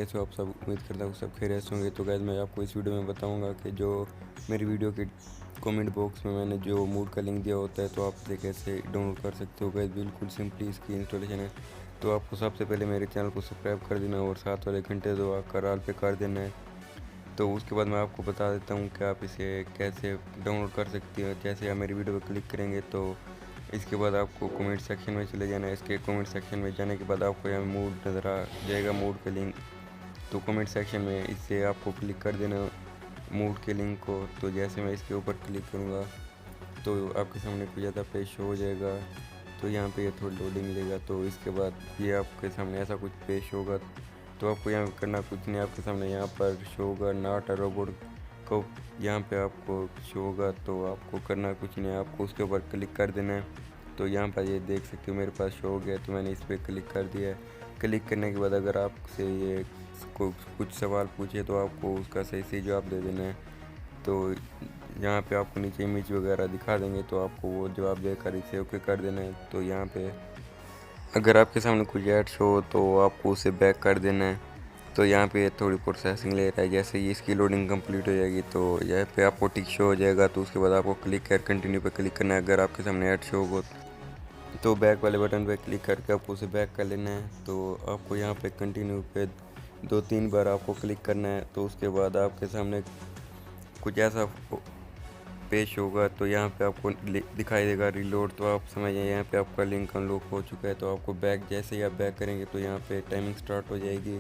कैसे हो आप सब। उम्मीद करता हूँ सब खैरियत से होंगे। तो गाइस मैं आपको इस वीडियो में बताऊंगा कि जो मेरी वीडियो के कमेंट बॉक्स में मैंने जो मूड का लिंक दिया होता है तो आप इसे कैसे डाउनलोड कर सकते हो। गाइस बिल्कुल सिंपली इसकी इंस्टॉलेशन है। तो आपको सबसे पहले मेरे चैनल को सब्सक्राइब कर देना और साथ वाले घंटे दबा कर ऑल पे कर देना है। तो उसके बाद मैं आपको बता देता हूँ कि आप इसे कैसे डाउनलोड कर सकते हो। जैसे आप मेरी वीडियो पर क्लिक करेंगे तो इसके बाद आपको कमेंट सेक्शन में चले जाना है। इसके कमेंट सेक्शन में जाने के बाद आपको यहाँ मूड नज़र आ जाएगा, मूड का लिंक। तो कमेंट सेक्शन में इससे आपको क्लिक कर देना मूड के लिंक को। तो जैसे मैं इसके ऊपर क्लिक करूँगा तो आपके सामने कुछ ज़्यादा पेज शो हो जाएगा। तो यहाँ पे ये थोड़ी लोडिंग लेगा। तो इसके बाद ये आपके सामने ऐसा कुछ पेश होगा। तो आपको यहाँ करना कुछ नहीं, आपके सामने यहाँ पर शो होगा नॉट अ रोबोट को, यहाँ पे आपको शो होगा। तो आपको करना कुछ नहीं, आपको उसके ऊपर क्लिक कर देना है। तो यहाँ पर ये देख सकते हो मेरे पास शो हो गया। तो मैंने इस पर क्लिक कर दिया है। क्लिक करने के बाद अगर आपसे ये कुछ सवाल पूछे तो आपको उसका सही सही जवाब दे देना है। तो यहाँ पे आपको नीचे इमेज वगैरह दिखा देंगे तो आपको वो जवाब देकर इसे ओके कर देना है। तो यहाँ पे अगर आपके सामने कुछ ऐड शो हो तो आपको उसे बैक कर देना है। तो यहाँ पे थोड़ी प्रोसेसिंग ले रहा है। जैसे ही इसकी लोडिंग कंप्लीट हो जाएगी तो यहाँ पे आपको टिक शो हो जाएगा। तो उसके बाद आपको क्लिक कर कंटिन्यू पे क्लिक करना है। अगर आपके सामने ऐड शो हो तो बैक वाले बटन पे क्लिक करके आपको उसे बैक कर लेना है। तो आपको यहाँ पे कंटिन्यू पे 2-3 बार आपको क्लिक करना है। तो उसके बाद आपके सामने कुछ ऐसा पेश होगा। तो यहाँ पे आपको दिखाई देगा रीलोड। तो आप समझिए यहाँ पे आपका लिंक अनलॉक हो चुका है। तो आपको बैक जैसे ही आप बैक करेंगे तो यहाँ पे टाइमिंग स्टार्ट हो जाएगी।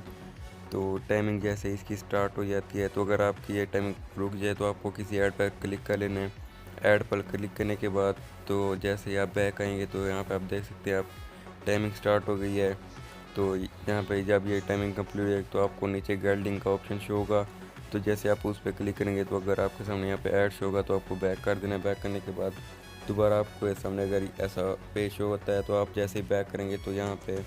तो टाइमिंग जैसे इसकी स्टार्ट हो जाती है तो अगर आपकी ये टाइमिंग रुक जाए तो आपको किसी ऐड पर क्लिक कर लेना है। ऐड पर क्लिक करने के बाद तो जैसे ही आप बैक आएंगे तो यहाँ पे आप देख सकते हैं आप टाइमिंग स्टार्ट हो गई है। तो यहाँ पे जब ये टाइमिंग कंप्लीट हो जाएगी तो आपको नीचे गाइडिंग का ऑप्शन शो होगा। तो जैसे आप उस पर क्लिक करेंगे तो अगर आपके सामने यहाँ पे ऐड शो होगा तो आपको बैक कर देना है। बैक करने के बाद दोबारा आपको सामने अगर ऐसा पेज शो होता है तो आप जैसे ही बैक करेंगे तो यहाँ पे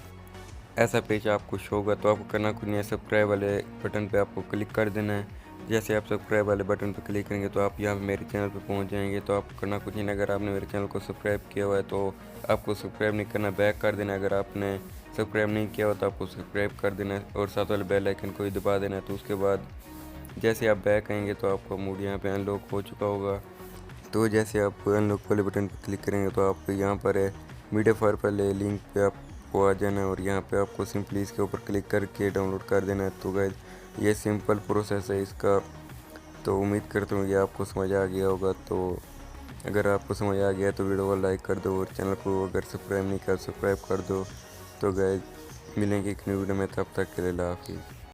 ऐसा पेज आपको शो होगा। तो आपको करना कुछ नहीं है, सब्सक्राइब वाले बटन पे आपको क्लिक कर देना है। जैसे आप सब्सक्राइब वाले बटन पे क्लिक करेंगे तो आप यहाँ पे मेरे चैनल पे पहुँच जाएंगे। तो आपको करना कुछ नहीं, अगर आपने मेरे चैनल को सब्सक्राइब किया हुआ है तो आपको सब्सक्राइब नहीं करना, बैक कर देना। अगर आपने सब्सक्राइब नहीं किया हो तो आपको सब्सक्राइब कर देना है और साथ वाले बेल आइकन को ही दबा देना है। तो उसके बाद जैसे आप बैक आएंगे तो आपका मूड यहाँ पे अनलॉक हो चुका होगा। तो जैसे आप अनलॉक वाले बटन पर क्लिक करेंगे तो आप यहाँ पर है मीडिया फायर पहले लिंक पे आपको आ जाना है और यहाँ पे आपको सिंपली इसके ऊपर क्लिक करके डाउनलोड कर देना है। तो गाइस ये सिंपल प्रोसेस है इसका। तो उम्मीद करता हूँ ये आपको समझ आ गया होगा। तो अगर आपको समझ आ गया तो वीडियो को लाइक कर दो और चैनल को अगर सब्सक्राइब नहीं कर सब्सक्राइब कर दो। तो गाइस मिलेंगे एक न्यू वीडियो में, तब तक के लिए अल्लाह हाफिज़।